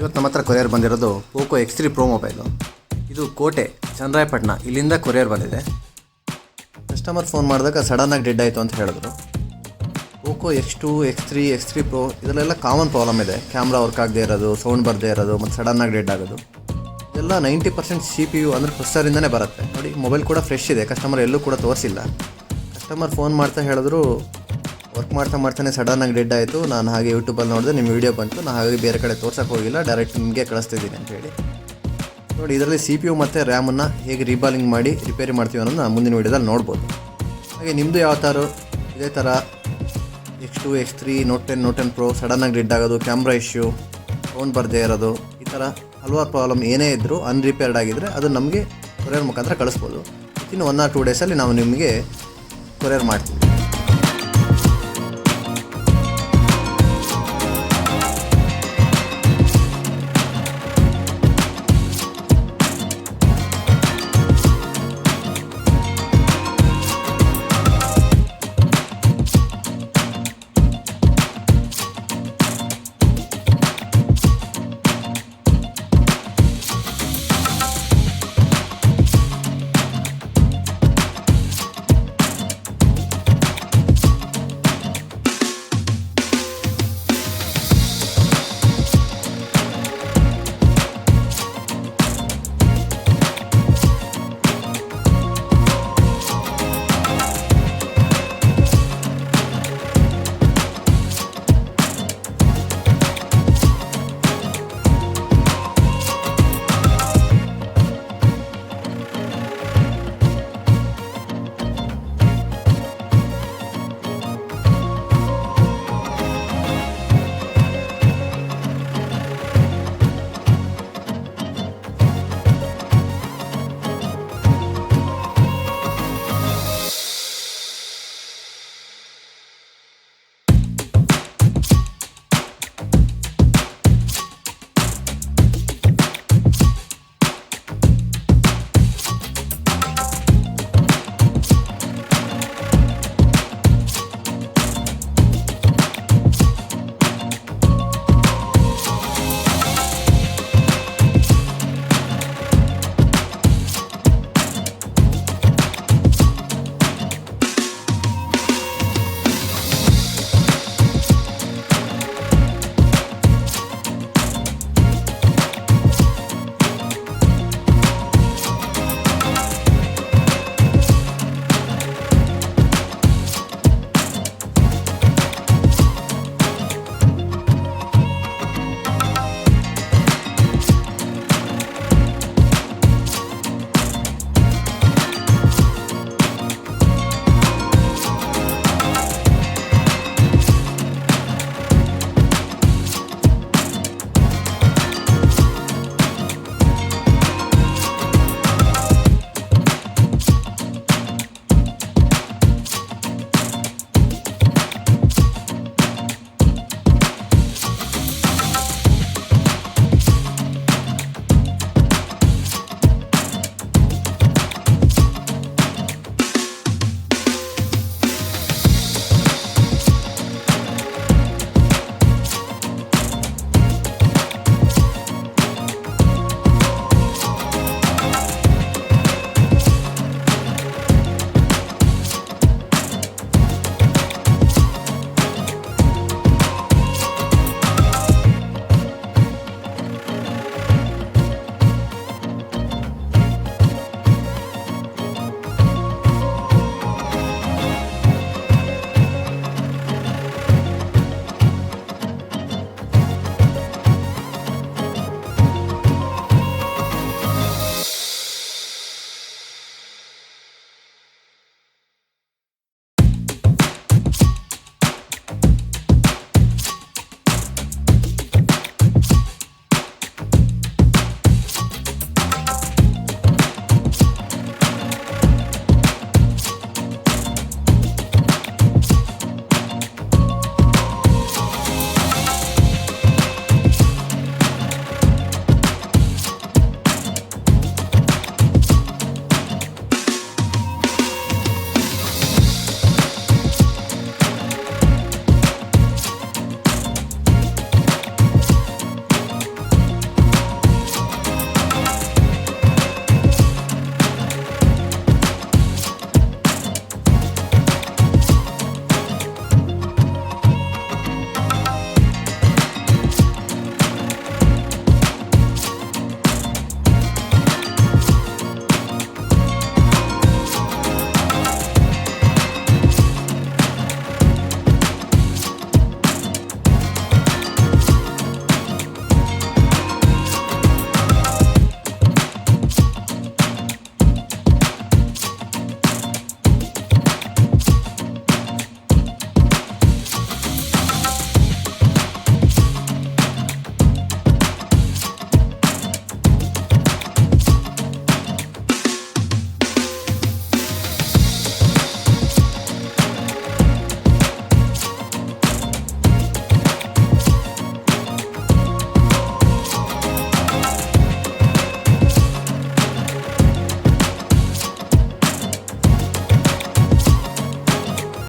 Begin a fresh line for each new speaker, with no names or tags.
ಇವತ್ತು ನಮ್ಮ ಹತ್ರ ಕೊರಿಯರ್ ಬಂದಿರೋದು ಪೋಕೋ X3pro ಮೊಬೈಲು. ಇದು ಕೋಟೆ ಚನ್ನರಾಯಪಟ್ಟಣ ಇಲ್ಲಿಂದ ಕೊರಿಯರ್ ಬಂದಿದೆ. ಕಸ್ಟಮರ್ ಫೋನ್ ಮಾಡಿದಾಗ ಸಡನ್ನಾಗಿ ಡೆಡ್ ಆಯಿತು ಅಂತ ಹೇಳಿದ್ರು. ಪೋಕೋ X2, X3, X3pro ಇದರಲ್ಲೆಲ್ಲ ಕಾಮನ್ ಪ್ರಾಬ್ಲಮ್ ಇದೆ. ಕ್ಯಾಮ್ರಾ ವರ್ಕ್ ಆಗದೆ ಇರೋದು, ಸೌಂಡ್ ಬರದೇ ಇರೋದು ಮತ್ತು ಸಡನ್ನಾಗಿ ಡೆಡ್ ಆಗೋದು. ಇದೆಲ್ಲ 90% CPU ಅಂದರೆ ಪ್ರೊಸೆಸರಿಂದನೇ ಬರುತ್ತೆ. ನೋಡಿ, ಮೊಬೈಲ್ ಕೂಡ ಫ್ರೆಶ್ ಇದೆ, ಕಸ್ಟಮರ್ ಎಲ್ಲೂ ಕೂಡ ತೋರಿಸಿಲ್ಲ. ಕಸ್ಟಮರ್ ಫೋನ್ ಮಾಡ್ತಾ ಹೇಳಿದ್ರು ವರ್ಕ್ ಮಾಡ್ತಾನೆ ಸಡನ್ನಾಗಿ ಡೆಡ್ ಆಯಿತು. ನಾನು ಹಾಗೆ ಯೂಟ್ಯೂಬಲ್ಲಿ ನೋಡಿದೆ, ನಿಮ್ಮ ವೀಡಿಯೋ ಬಂತು, ನಾನು ಹಾಗೆ ಬೇರೆ ಕಡೆ ತೋರ್ಸೋಕ್ಕೆ ಹೋಗಿಲ್ಲ, ಡೈರೆಕ್ಟ್ ನಿಮಗೆ ಕಳಿಸ್ತಿದ್ದೀನಿ ಅಂತ ಹೇಳಿ. ನೋಡಿ, ಇದರಲ್ಲಿ CPU ಮತ್ತು ರ್ಯಾಮನ್ನು ಹೇಗೆ ರೀಬಾಲಿಂಗ್ ಮಾಡಿ ರಿಪೇರಿ ಮಾಡ್ತೀವಿ ಅನ್ನೋದನ್ನ ಮುಂದಿನ ವೀಡಿಯೋದಲ್ಲಿ ನೋಡ್ಬೋದು. ಹಾಗೆ ನಿಮ್ಮದು ಯಾವ ಥರ ಇದೇ ಥರ X2, X3, Note 10, Note 10 Pro ಸಡನ್ನಾಗಿ ಡೆಡ್ ಆಗೋದು, ಕ್ಯಾಮ್ರಾ ಇಶ್ಯೂ, ಸೌಂಡ್ ಬರದೇ ಇರೋದು, ಈ ಥರ ಹಲವಾರು ಪ್ರಾಬ್ಲಮ್ ಏನೇ ಇದ್ದರೂ ಅನ್ರಿಪೇರ್ಡ್ ಆಗಿದ್ದರೆ ಅದು ನಮಗೆ ಕೊರಿಯರ್ ಮುಖಾಂತರ ಕಳಿಸ್ಬೋದು. ಇನ್ನು 1 or 2 ಡೇಸಲ್ಲಿ ನಾವು ನಿಮಗೆ ಕೊರಿಯರ್ ಮಾಡ್ತೀವಿ.